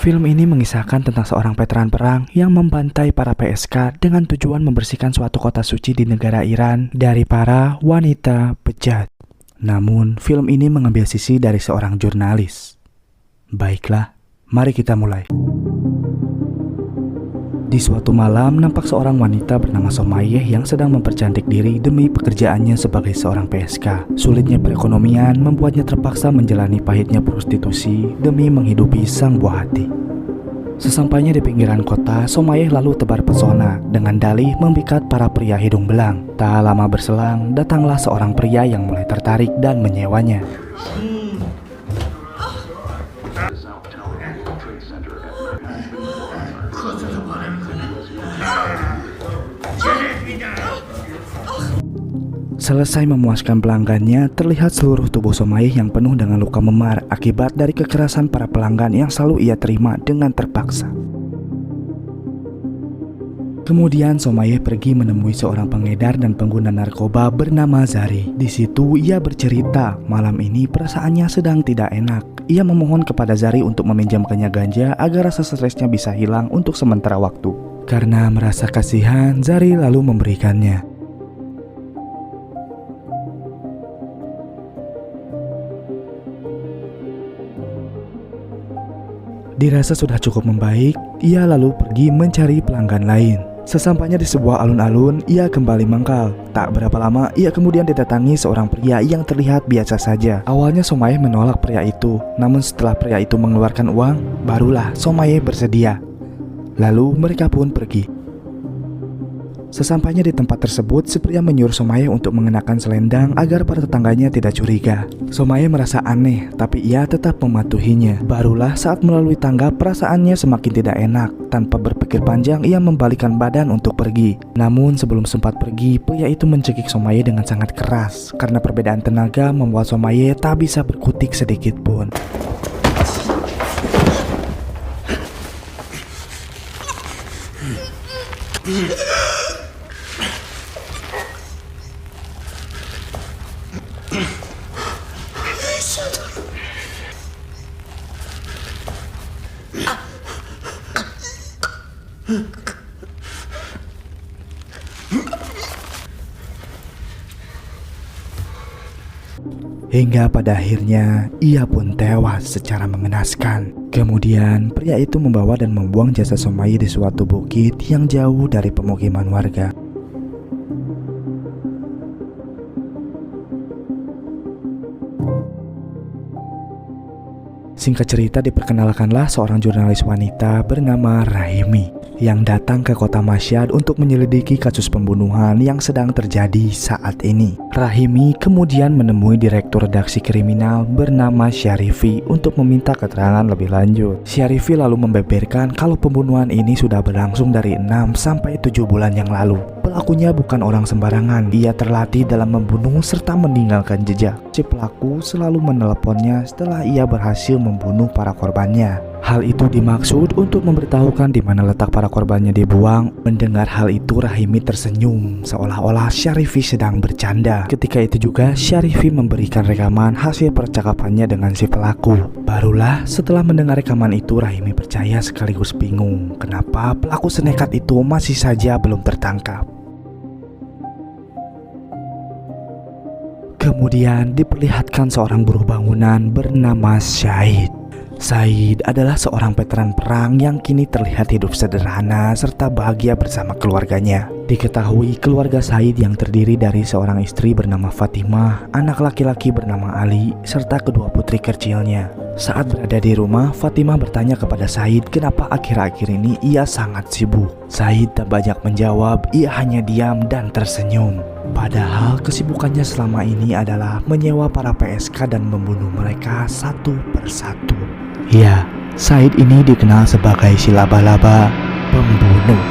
Film ini mengisahkan tentang seorang veteran perang yang membantai para PSK dengan tujuan membersihkan suatu kota suci di negara Iran dari para wanita bejat. Namun, film ini mengambil sisi dari seorang jurnalis. Baiklah, mari kita mulai. Di suatu malam, nampak seorang wanita bernama Somayeh yang sedang mempercantik diri demi pekerjaannya sebagai seorang PSK. Sulitnya perekonomian membuatnya terpaksa menjalani pahitnya prostitusi demi menghidupi sang buah hati. Sesampainya di pinggiran kota, Somayeh lalu tebar pesona dengan dalih memikat para pria hidung belang. Tak lama berselang, datanglah seorang pria yang mulai tertarik dan menyewanya. Selesai memuaskan pelanggannya, terlihat seluruh tubuh Somayeh yang penuh dengan luka memar akibat dari kekerasan para pelanggan yang selalu ia terima dengan terpaksa. Kemudian Somayeh pergi menemui seorang pengedar dan pengguna narkoba bernama Zari. Di situ ia bercerita malam ini perasaannya sedang tidak enak. Ia memohon kepada Zari untuk meminjamkannya ganja agar rasa stresnya bisa hilang untuk sementara waktu. Karena merasa kasihan, Zari lalu memberikannya. Dirasa sudah cukup membaik, ia lalu pergi mencari pelanggan lain. Sesampainya di sebuah alun-alun, ia kembali mangkal. Tak berapa lama, ia kemudian didatangi seorang pria yang terlihat biasa saja. Awalnya Somayeh menolak pria itu, namun setelah pria itu mengeluarkan uang, barulah Somayeh bersedia. Lalu mereka pun pergi. Sesampainya di tempat tersebut, si pria menyuruh Somayeh untuk mengenakan selendang agar para tetangganya tidak curiga. Somayeh merasa aneh, tapi ia tetap mematuhinya. Barulah saat melalui tangga, perasaannya semakin tidak enak. Tanpa berpikir panjang, ia membalikkan badan untuk pergi. Namun sebelum sempat pergi, pria itu mencekik Somayeh dengan sangat keras. Karena perbedaan tenaga membuat Somayeh tak bisa berkutik sedikit pun. Hingga pada akhirnya ia pun tewas secara mengenaskan. Kemudian pria itu membawa dan membuang jasad Somayeh di suatu bukit yang jauh dari pemukiman warga. Singkat cerita, diperkenalkanlah seorang jurnalis wanita bernama Rahimi yang datang ke kota Mashhad untuk menyelidiki kasus pembunuhan yang sedang terjadi saat ini. Rahimi kemudian menemui direktur redaksi kriminal bernama Syarifi untuk meminta keterangan lebih lanjut. Syarifi lalu membeberkan kalau pembunuhan ini sudah berlangsung dari 6 sampai 7 bulan yang lalu. Pelakunya bukan orang sembarangan, ia terlatih dalam membunuh serta meninggalkan jejak. Si pelaku selalu meneleponnya setelah ia berhasil membunuh para korbannya. Hal itu dimaksud untuk memberitahukan di mana letak para korbannya dibuang. Mendengar hal itu, Rahimi tersenyum seolah-olah Syarifi sedang bercanda. Ketika itu juga Syarifi memberikan rekaman hasil percakapannya dengan si pelaku. Barulah setelah mendengar rekaman itu, Rahimi percaya sekaligus bingung kenapa pelaku senekat itu masih saja belum tertangkap. Kemudian diperlihatkan seorang buruh bangunan bernama Said. Said adalah seorang veteran perang yang kini terlihat hidup sederhana serta bahagia bersama keluarganya. Diketahui keluarga Said yang terdiri dari seorang istri bernama Fatimah, anak laki-laki bernama Ali, serta kedua putri kecilnya. Saat berada di rumah, Fatimah bertanya kepada Said kenapa akhir-akhir ini ia sangat sibuk. Said tak banyak menjawab, ia hanya diam dan tersenyum. Padahal kesibukannya selama ini adalah menyewa para PSK dan membunuh mereka satu persatu. Ya, Said ini dikenal sebagai si laba-laba pembunuh.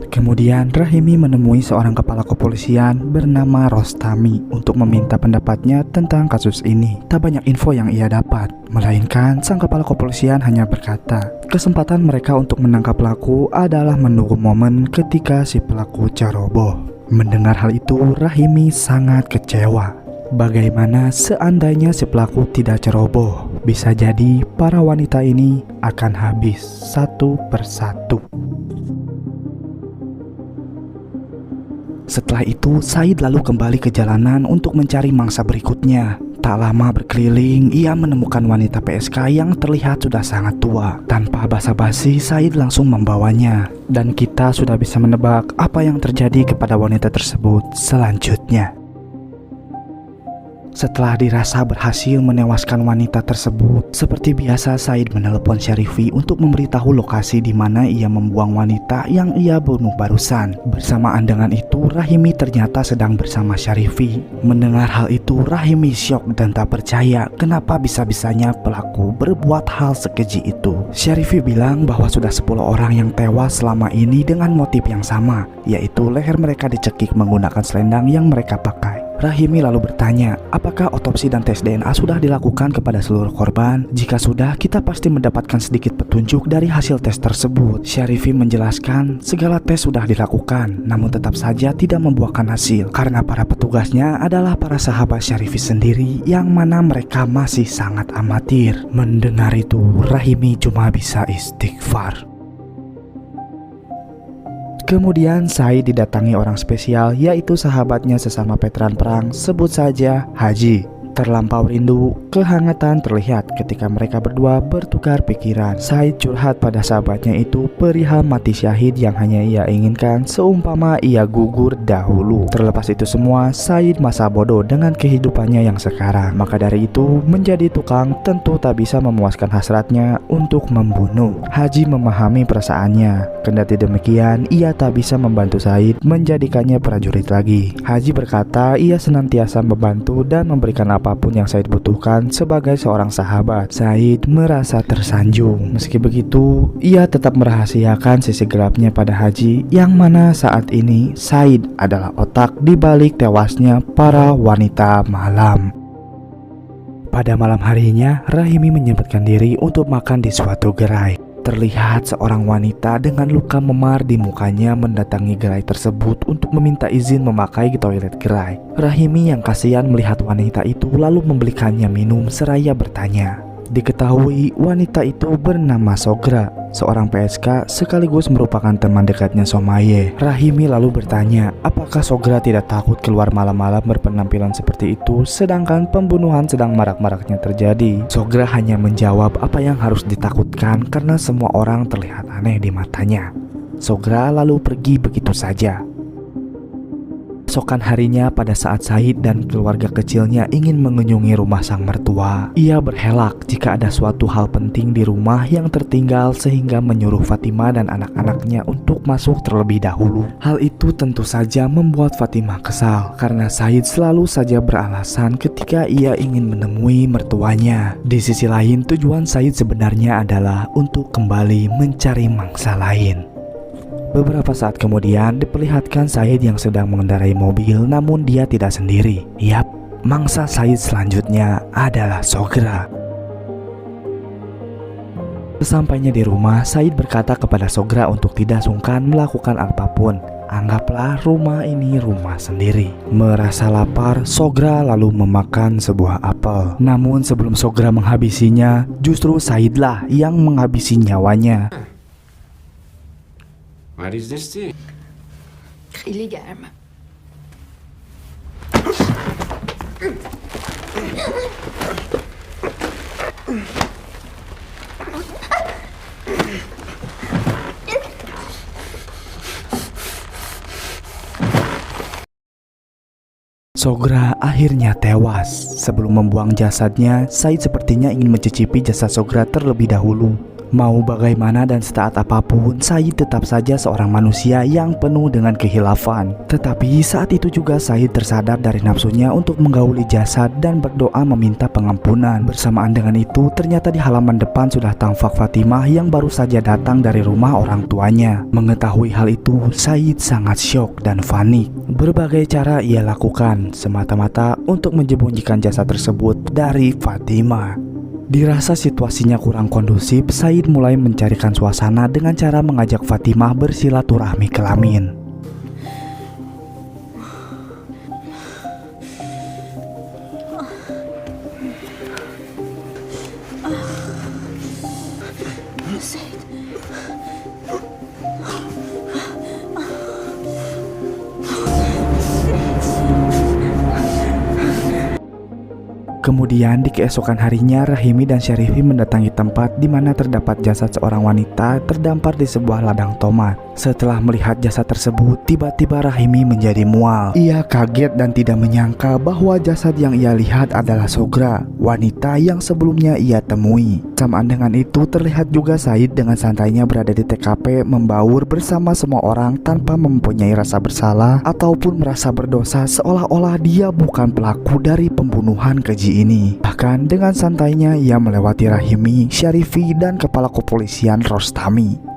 Kemudian Rahimi menemui seorang kepala kepolisian bernama Rostami untuk meminta pendapatnya tentang kasus ini. Tak banyak info yang ia dapat, melainkan sang kepala kepolisian hanya berkata, kesempatan mereka untuk menangkap pelaku adalah menunggu momen ketika si pelaku ceroboh. Mendengar hal itu, Rahimi sangat kecewa. Bagaimana seandainya si pelaku tidak ceroboh? Bisa jadi para wanita ini akan habis satu persatu. Setelah itu, Said lalu kembali ke jalanan untuk mencari mangsa berikutnya. Tak lama berkeliling, ia menemukan wanita PSK yang terlihat sudah sangat tua. Tanpa basa-basi, Said langsung membawanya. Dan kita sudah bisa menebak apa yang terjadi kepada wanita tersebut selanjutnya. Setelah dirasa berhasil menewaskan wanita tersebut, seperti biasa Said menelepon Syarifi untuk memberitahu lokasi di mana ia membuang wanita yang ia bunuh barusan. Bersamaan dengan itu, Rahimi ternyata sedang bersama Syarifi. Mendengar hal itu, Rahimi syok dan tak percaya kenapa bisa-bisanya pelaku berbuat hal sekeji itu. Syarifi bilang bahwa sudah 10 orang yang tewas selama ini dengan motif yang sama, yaitu leher mereka dicekik menggunakan selendang yang mereka pakai. Rahimi lalu bertanya, apakah otopsi dan tes DNA sudah dilakukan kepada seluruh korban? Jika sudah, kita pasti mendapatkan sedikit petunjuk dari hasil tes tersebut. Syarifi menjelaskan, segala tes sudah dilakukan, namun tetap saja tidak membuahkan hasil, karena para petugasnya adalah para sahabat Syarifi sendiri, yang mana mereka masih sangat amatir. Mendengar itu, Rahimi cuma bisa istighfar. Kemudian Said didatangi orang spesial, yaitu sahabatnya sesama veteran perang, sebut saja Haji. Terlampau rindu, kehangatan terlihat ketika mereka berdua bertukar pikiran. Said curhat pada sahabatnya itu perihal mati syahid yang hanya ia inginkan seumpama ia gugur dahulu. Terlepas itu semua, Said masa bodoh dengan kehidupannya yang sekarang. Maka dari itu, menjadi tukang tentu tak bisa memuaskan hasratnya untuk membunuh. Haji memahami perasaannya. Kendati demikian, ia tak bisa membantu Said menjadikannya prajurit lagi. Haji berkata ia senantiasa membantu dan memberikan apapun yang Said butuhkan sebagai seorang sahabat. Said merasa tersanjung. Meski begitu, ia tetap merahasiakan sisi gelapnya pada Haji, yang mana saat ini Said adalah otak di balik tewasnya para wanita malam. Pada malam harinya, Rahimi menyempatkan diri untuk makan di suatu gerai. Terlihat seorang wanita dengan luka memar di mukanya mendatangi gerai tersebut untuk meminta izin memakai toilet gerai. Rahimi yang kasihan melihat wanita itu lalu membelikannya minum seraya bertanya. Diketahui wanita itu bernama Sogra, seorang PSK sekaligus merupakan teman dekatnya Somaye. Rahimi lalu bertanya, apakah Sogra tidak takut keluar malam-malam berpenampilan seperti itu sedangkan pembunuhan sedang marak-maraknya terjadi? Sogra hanya menjawab apa yang harus ditakutkan karena semua orang terlihat aneh di matanya. Sogra lalu pergi begitu saja. Keesokan harinya pada saat Said dan keluarga kecilnya ingin mengunjungi rumah sang mertua, ia berhelak jika ada suatu hal penting di rumah yang tertinggal sehingga menyuruh Fatimah dan anak-anaknya untuk masuk terlebih dahulu. Hal itu tentu saja membuat Fatimah kesal karena Said selalu saja beralasan ketika ia ingin menemui mertuanya. Di sisi lain, tujuan Said sebenarnya adalah untuk kembali mencari mangsa lain. Beberapa saat kemudian diperlihatkan Said yang sedang mengendarai mobil, namun dia tidak sendiri. Yap, mangsa Said selanjutnya adalah Sogra. Sesampainya di rumah, Said berkata kepada Sogra untuk tidak sungkan melakukan apapun. Anggaplah rumah ini rumah sendiri. Merasa lapar, Sogra lalu memakan sebuah apel. Namun sebelum Sogra menghabisinya, justru Saidlah yang menghabisi nyawanya. What is this thing? Illégalement. Sogra akhirnya tewas. Sebelum membuang jasadnya, Said sepertinya ingin mencicipi jasad Sogra terlebih dahulu. Mau bagaimana dan setaat apapun, Said tetap saja seorang manusia yang penuh dengan kehilafan. Tetapi saat itu juga Said tersadar dari nafsunya untuk menggauli jasad dan berdoa meminta pengampunan. Bersamaan dengan itu, ternyata di halaman depan sudah tampak Fatimah yang baru saja datang dari rumah orang tuanya. Mengetahui hal itu, Said sangat syok dan panik. Berbagai cara ia lakukan semata-mata untuk menyembunyikan jasad tersebut dari Fatimah. Dirasa situasinya kurang kondusif, Said mulai mencarikan suasana dengan cara mengajak Fatimah bersilaturahmi kelamin. Said. Kemudian di keesokan harinya, Rahimi dan Syarifi mendatangi tempat di mana terdapat jasad seorang wanita terdampar di sebuah ladang tomat. Setelah melihat jasad tersebut, tiba-tiba Rahimi menjadi mual. Ia kaget dan tidak menyangka bahwa jasad yang ia lihat adalah Sogra, wanita yang sebelumnya ia temui. Samaan dengan itu, terlihat juga Said dengan santainya berada di TKP membaur bersama semua orang tanpa mempunyai rasa bersalah ataupun merasa berdosa, seolah-olah dia bukan pelaku dari pembunuhan keji ini. Bahkan dengan santainya ia melewati Rahimi, Syarifi, dan kepala kepolisian Rostami.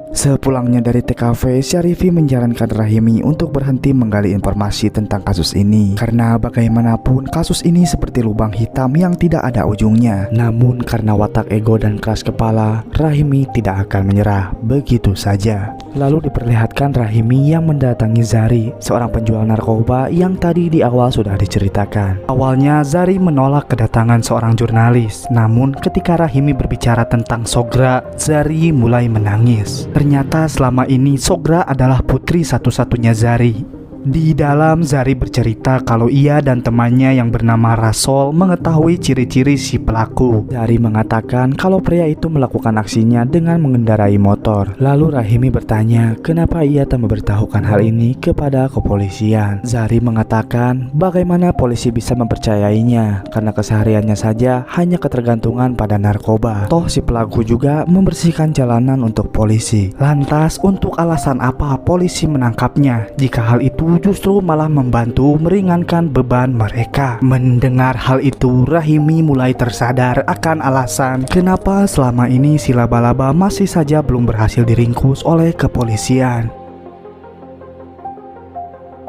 Sepulangnya dari TKV, Syarifi menyarankan Rahimi untuk berhenti menggali informasi tentang kasus ini, karena bagaimanapun kasus ini seperti lubang hitam yang tidak ada ujungnya. Namun karena watak ego dan keras kepala, Rahimi tidak akan menyerah begitu saja. Lalu diperlihatkan Rahimi yang mendatangi Zari, seorang penjual narkoba yang tadi di awal sudah diceritakan. Awalnya Zari menolak kedatangan seorang jurnalis, namun ketika Rahimi berbicara tentang Sogra, Zari mulai menangis. Ternyata selama ini Sogra adalah putri satu-satunya Zari. Di dalam, Zari bercerita kalau ia dan temannya yang bernama Rasol mengetahui ciri-ciri si pelaku. Zari mengatakan kalau pria itu melakukan aksinya dengan mengendarai motor. Lalu Rahimi bertanya kenapa ia tak memberitahukan hal ini kepada kepolisian. Zari mengatakan bagaimana polisi bisa mempercayainya karena kesehariannya saja hanya ketergantungan pada narkoba. Toh si pelaku juga membersihkan jalanan untuk polisi. Lantas untuk alasan apa polisi menangkapnya jika hal itu justru malah membantu meringankan beban mereka? Mendengar hal itu, Rahimi mulai tersadar akan alasan kenapa selama ini si laba-laba masih saja belum berhasil diringkus oleh kepolisian.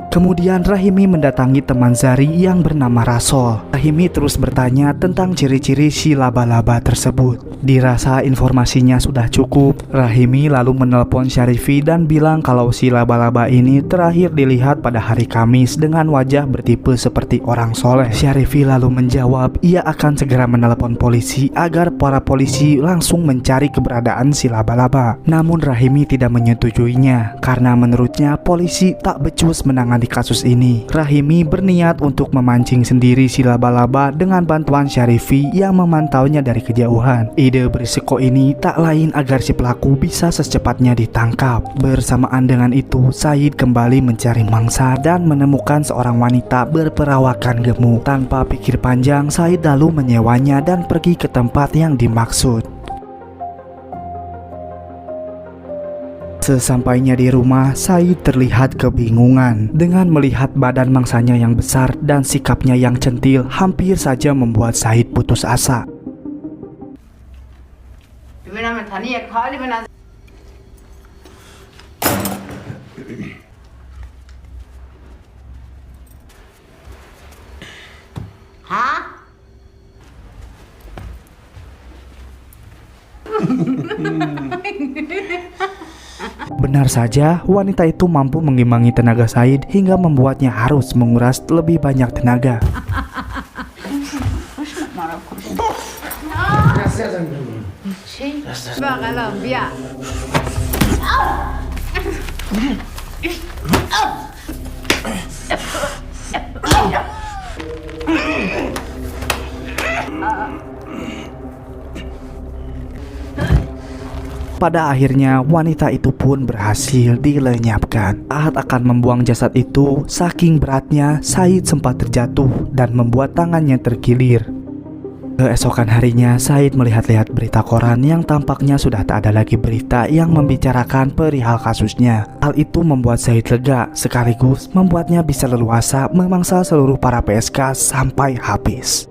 Kemudian Rahimi mendatangi teman Zari yang bernama Rasol. Rahimi terus bertanya tentang ciri-ciri si laba-laba tersebut. Dirasa informasinya sudah cukup, Rahimi lalu menelpon Syarifi dan bilang kalau si laba-laba ini terakhir dilihat pada hari Kamis dengan wajah bertipe seperti orang soleh. Syarifi lalu menjawab ia akan segera menelpon polisi agar para polisi langsung mencari keberadaan si laba-laba. Namun Rahimi tidak menyetujuinya karena menurutnya polisi tak becus menangani di kasus ini. Rahimi berniat untuk memancing sendiri si laba-laba dengan bantuan Syarifi yang memantaunya dari kejauhan. Ide berisiko ini tak lain agar si pelaku bisa secepatnya ditangkap. Bersamaan dengan itu, Said kembali mencari mangsa dan menemukan seorang wanita berperawakan gemuk. Tanpa pikir panjang, Said lalu menyewanya dan pergi ke tempat yang dimaksud. Sesampainya di rumah, Said terlihat kebingungan dengan melihat badan mangsanya yang besar dan sikapnya yang centil hampir saja membuat Said putus asa. Hah? Benar saja, wanita itu mampu mengimbangi tenaga Said hingga membuatnya harus menguras lebih banyak tenaga. Pada akhirnya wanita itu pun berhasil dilenyapkan. Saat akan membuang jasad itu, saking beratnya Said sempat terjatuh dan membuat tangannya terkilir. Keesokan harinya, Said melihat-lihat berita koran yang tampaknya sudah tak ada lagi berita yang membicarakan perihal kasusnya. Hal itu membuat Said lega, sekaligus membuatnya bisa leluasa memangsa seluruh para PSK sampai habis.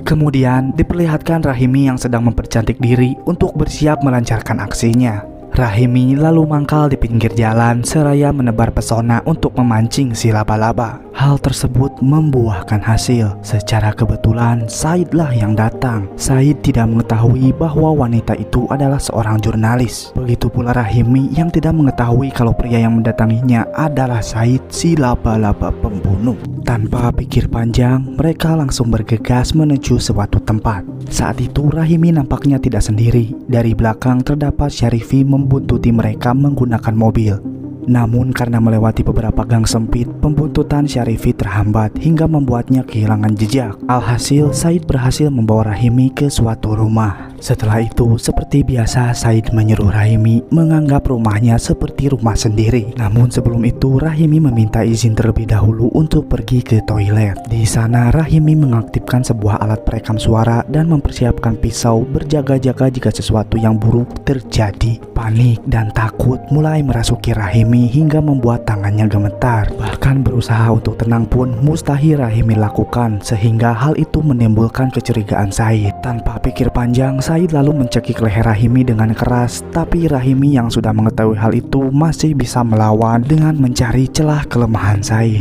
Kemudian diperlihatkan Rahimi yang sedang mempercantik diri untuk bersiap melancarkan aksinya. Rahimi lalu mangkal di pinggir jalan seraya menebar pesona untuk memancing si laba-laba. Hal tersebut membuahkan hasil. Secara kebetulan Saidlah yang datang. Said tidak mengetahui bahwa wanita itu adalah seorang jurnalis. Begitu pula Rahimi yang tidak mengetahui kalau pria yang mendatanginya adalah Said, si laba-laba pembunuh. Tanpa pikir panjang, mereka langsung bergegas menuju suatu tempat. Saat itu Rahimi nampaknya tidak sendiri. Dari belakang terdapat Syarifi membuntuti mereka menggunakan mobil. Namun karena melewati beberapa gang sempit, pembuntutan Syarifi terhambat hingga membuatnya kehilangan jejak. Alhasil, Said berhasil membawa Rahimi ke suatu rumah. Setelah itu, seperti biasa, Said menyuruh Rahimi menganggap rumahnya seperti rumah sendiri. Namun sebelum itu, Rahimi meminta izin terlebih dahulu untuk pergi ke toilet. Di sana, Rahimi mengaktifkan sebuah alat perekam suara dan mempersiapkan pisau, berjaga-jaga jika sesuatu yang buruk terjadi. Panik dan takut mulai merasuki Rahimi hingga membuat tangannya gemetar. Bahkan berusaha untuk tenang pun mustahil Rahimi lakukan, sehingga hal itu menimbulkan kecurigaan Said. Tanpa pikir panjang, Said lalu mencekik leher Rahimi dengan keras, tapi Rahimi yang sudah mengetahui hal itu masih bisa melawan dengan mencari celah kelemahan Said.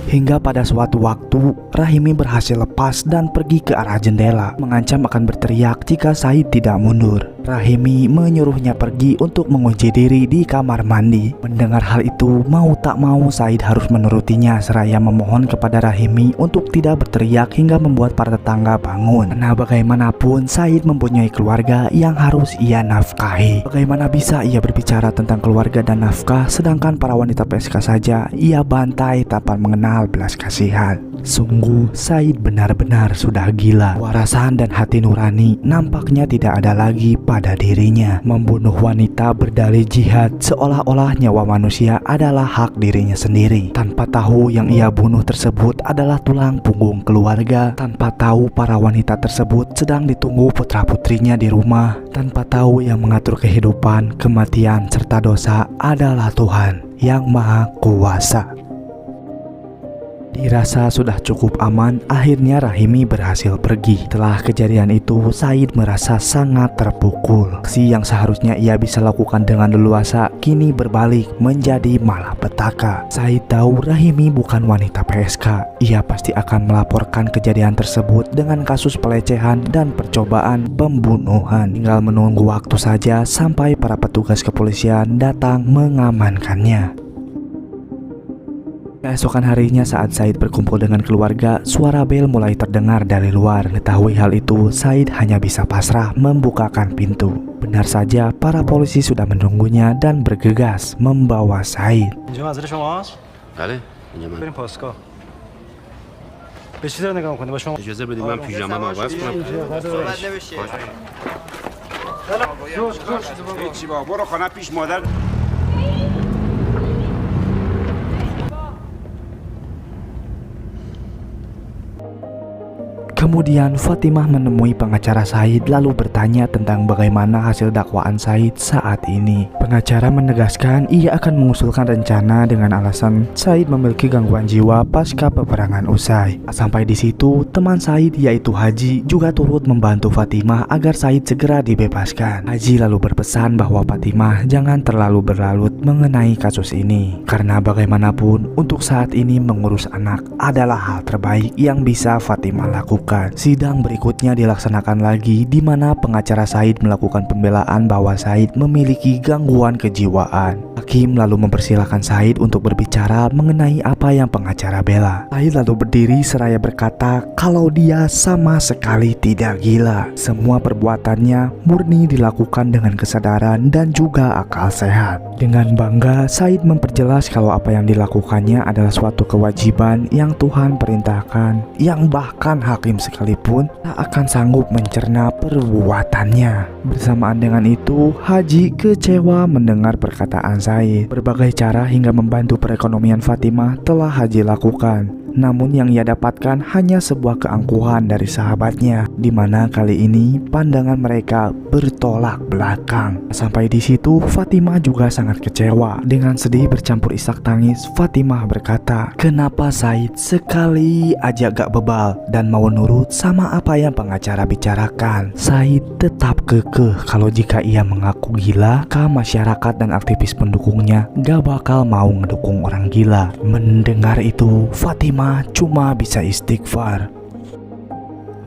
Hingga pada suatu waktu, Rahimi berhasil lepas dan pergi ke arah jendela, mengancam akan berteriak jika Said tidak mundur. Rahimi menyuruhnya pergi untuk mengunci diri di kamar mandi. Mendengar hal itu, mau tak mau Said harus menurutinya seraya memohon kepada Rahimi untuk tidak berteriak hingga membuat para tetangga bangun. Karena bagaimanapun Said mempunyai keluarga yang harus ia nafkahi. Bagaimana bisa ia berbicara tentang keluarga dan nafkah sedangkan para wanita PSK saja ia bantai tanpa mengenal belas kasihan. Sungguh Said benar-benar sudah gila. Warasan dan hati nurani nampaknya tidak ada lagi pada dirinya. Membunuh wanita berdalih jihad seolah-olah nyawa manusia adalah hak dirinya sendiri. Tanpa tahu yang ia bunuh tersebut adalah tulang punggung keluarga. Tanpa tahu para wanita tersebut sedang ditunggu putra-putrinya di rumah. Tanpa tahu yang mengatur kehidupan, kematian, serta dosa adalah Tuhan yang Maha Kuasa. Dirasa sudah cukup aman, akhirnya Rahimi berhasil pergi. Setelah kejadian itu, Said merasa sangat terpukul. Aksi yang seharusnya ia bisa lakukan dengan leluasa, kini berbalik menjadi malapetaka. Said tahu Rahimi bukan wanita PSK. Ia pasti akan melaporkan kejadian tersebut dengan kasus pelecehan dan percobaan pembunuhan. Tinggal menunggu waktu saja sampai para petugas kepolisian datang mengamankannya. Keesokan harinya saat Said berkumpul dengan keluarga, suara bel mulai terdengar dari luar. Mengetahui hal itu, Said hanya bisa pasrah membukakan pintu. Benar saja, para polisi sudah menunggunya dan bergegas membawa Said. Kemudian Fatimah menemui pengacara Said lalu bertanya tentang bagaimana hasil dakwaan Said saat ini. Pengacara menegaskan ia akan mengusulkan rencana dengan alasan Said memiliki gangguan jiwa pasca peperangan usai. Sampai di situ, teman Said yaitu Haji juga turut membantu Fatimah agar Said segera dibebaskan. Haji lalu berpesan bahwa Fatimah jangan terlalu berlarut mengenai kasus ini, karena bagaimanapun untuk saat ini mengurus anak adalah hal terbaik yang bisa Fatimah lakukan. Sidang berikutnya dilaksanakan lagi di mana pengacara Said melakukan pembelaan bahwa Said memiliki gangguan kejiwaan. Hakim lalu mempersilahkan Said untuk berbicara mengenai apa yang pengacara bela. Said lalu berdiri seraya berkata kalau dia sama sekali tidak gila. Semua perbuatannya murni dilakukan dengan kesadaran dan juga akal sehat. Dengan bangga, Said memperjelas kalau apa yang dilakukannya adalah suatu kewajiban yang Tuhan perintahkan, yang bahkan hakim sekalipun tak akan sanggup mencerna perbuatannya. Bersamaan dengan itu, Haji kecewa mendengar perkataan Said. Berbagai cara hingga membantu perekonomian Fatimah telah Haji lakukan. namun yang ia dapatkan hanya sebuah keangkuhan dari sahabatnya, di mana kali ini pandangan mereka bertolak belakang. Sampai di situ Fatimah juga sangat kecewa. Dengan sedih bercampur isak tangis, Fatimah berkata, kenapa Said sekali aja gak bebal dan mau nurut sama apa yang pengacara bicarakan. Said tetap kekeh kalau jika ia mengaku gila, masyarakat dan aktivis pendukungnya gak bakal mau ngedukung orang gila. Mendengar itu, Fatimah cuma bisa istighfar.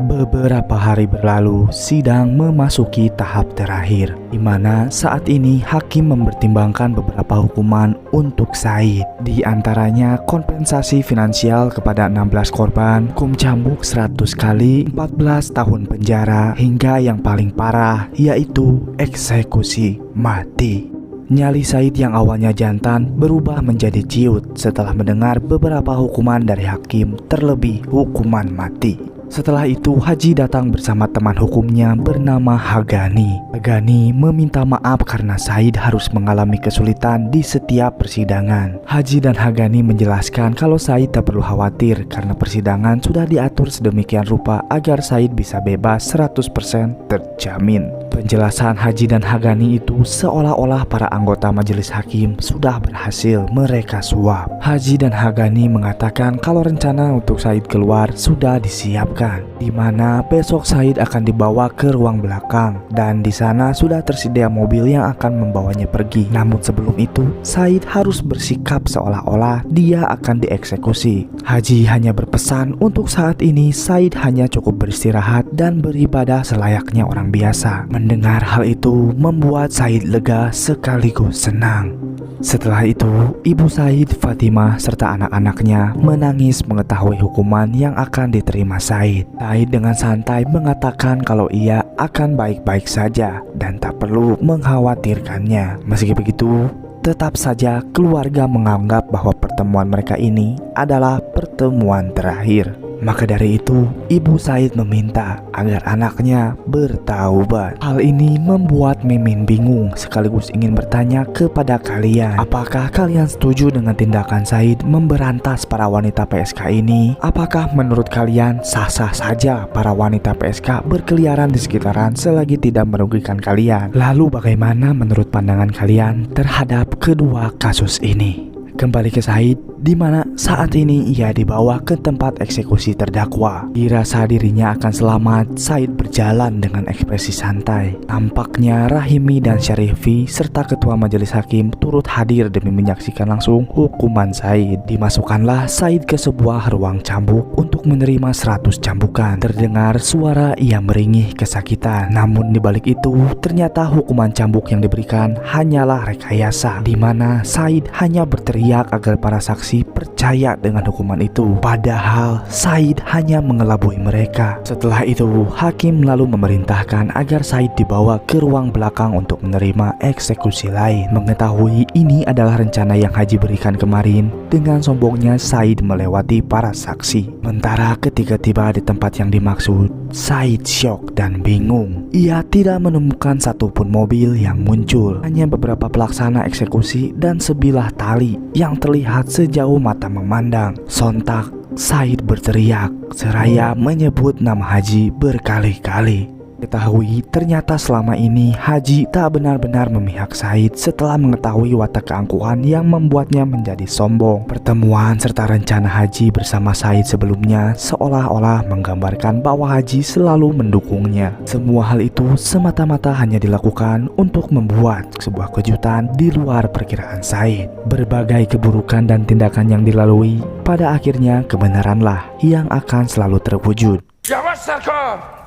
Beberapa hari berlalu, sidang memasuki tahap terakhir, di mana saat ini hakim mempertimbangkan beberapa hukuman untuk Said. Di antaranya kompensasi finansial kepada 16 korban, hukum cambuk 100 kali, 14 tahun penjara, hingga yang paling parah yaitu eksekusi mati. Nyali Said yang awalnya jantan berubah menjadi ciut setelah mendengar beberapa hukuman dari hakim, terlebih hukuman mati. Setelah itu Haji datang bersama teman hukumnya bernama Hagani. Hagani meminta maaf karena Said harus mengalami kesulitan di setiap persidangan. Haji dan Hagani menjelaskan kalau Said tak perlu khawatir karena persidangan sudah diatur sedemikian rupa agar Said bisa bebas 100% terjamin. Penjelasan Haji dan Hagani itu seolah-olah para anggota majelis hakim sudah berhasil mereka suap. Haji dan Hagani mengatakan kalau rencana untuk Said keluar sudah disiapkan, di mana besok Said akan dibawa ke ruang belakang dan di sana sudah tersedia mobil yang akan membawanya pergi. Namun sebelum itu Said harus bersikap seolah-olah dia akan dieksekusi. Haji hanya berpesan untuk saat ini Said hanya cukup beristirahat dan beribadah selayaknya orang biasa. Mendengar hal itu membuat Said lega sekaligus senang. Setelah itu, ibu Said, Fatimah, serta anak-anaknya menangis mengetahui hukuman yang akan diterima Said. Said dengan santai mengatakan kalau ia akan baik-baik saja dan tak perlu mengkhawatirkannya. Meski begitu, tetap saja keluarga menganggap bahwa pertemuan mereka ini adalah pertemuan terakhir. Maka dari itu, ibu Said meminta agar anaknya bertaubat. Hal ini membuat Mimin bingung sekaligus ingin bertanya kepada kalian. Apakah kalian setuju dengan tindakan Said memberantas para wanita PSK ini? Apakah menurut kalian sah-sah saja para wanita PSK berkeliaran di sekitaran selagi tidak merugikan kalian? Lalu bagaimana menurut pandangan kalian terhadap kedua kasus ini? Kembali ke Said, di mana saat ini ia dibawa ke tempat eksekusi terdakwa. Dirasa dirinya akan selamat, Said berjalan dengan ekspresi santai. Tampaknya Rahimi dan Syarifi serta ketua majelis hakim turut hadir demi menyaksikan langsung hukuman Said. Dimasukkanlah Said ke sebuah ruang cambuk untuk menerima 100 cambukan. Terdengar suara ia meringih kesakitan. Namun dibalik itu, ternyata hukuman cambuk yang diberikan hanyalah rekayasa, di mana Said hanya berteriak agar para saksi percaya dengan hukuman itu. Padahal Said hanya mengelabui mereka. Setelah itu, hakim lalu memerintahkan agar Said dibawa ke ruang belakang untuk menerima eksekusi lain. Mengetahui ini adalah rencana yang Haji berikan kemarin, dengan sombongnya Said melewati para saksi. Sementara ketika tiba di tempat yang dimaksud, Said syok dan bingung. Ia tidak menemukan satupun mobil yang muncul, hanya beberapa pelaksana eksekusi dan sebilah tali yang terlihat sejauh mata memandang. Sontak Said berteriak seraya menyebut nama Haji berkali-kali. Ketahui ternyata selama ini Haji tak benar-benar memihak Said setelah mengetahui watak keangkuhan yang membuatnya menjadi sombong. Pertemuan serta rencana Haji bersama Said sebelumnya seolah-olah menggambarkan bahwa Haji selalu mendukungnya. Semua hal itu semata-mata hanya dilakukan untuk membuat sebuah kejutan di luar perkiraan Said. Berbagai keburukan dan tindakan yang dilalui, pada akhirnya kebenaranlah yang akan selalu terwujud. Yavaş Serkan!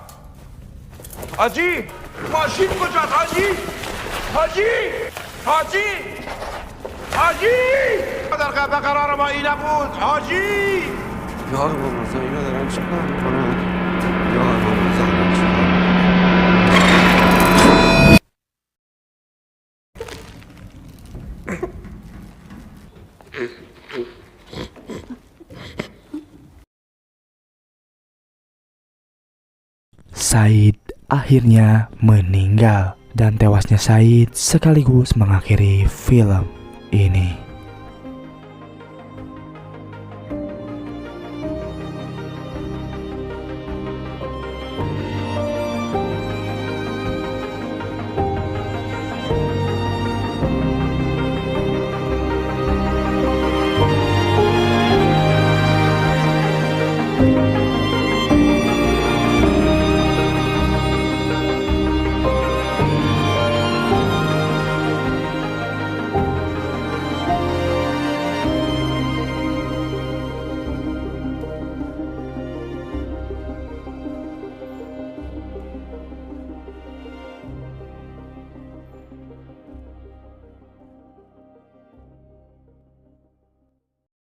Hacı! Maşin kocat Hacı! Hacı! Hacı! Hacı! Kadar kapakar araba ile buz! Hacı! Ya baba sen neden çıkar bana? Ya baba sen çıkar. Said akhirnya meninggal, dan tewasnya Said sekaligus mengakhiri film ini.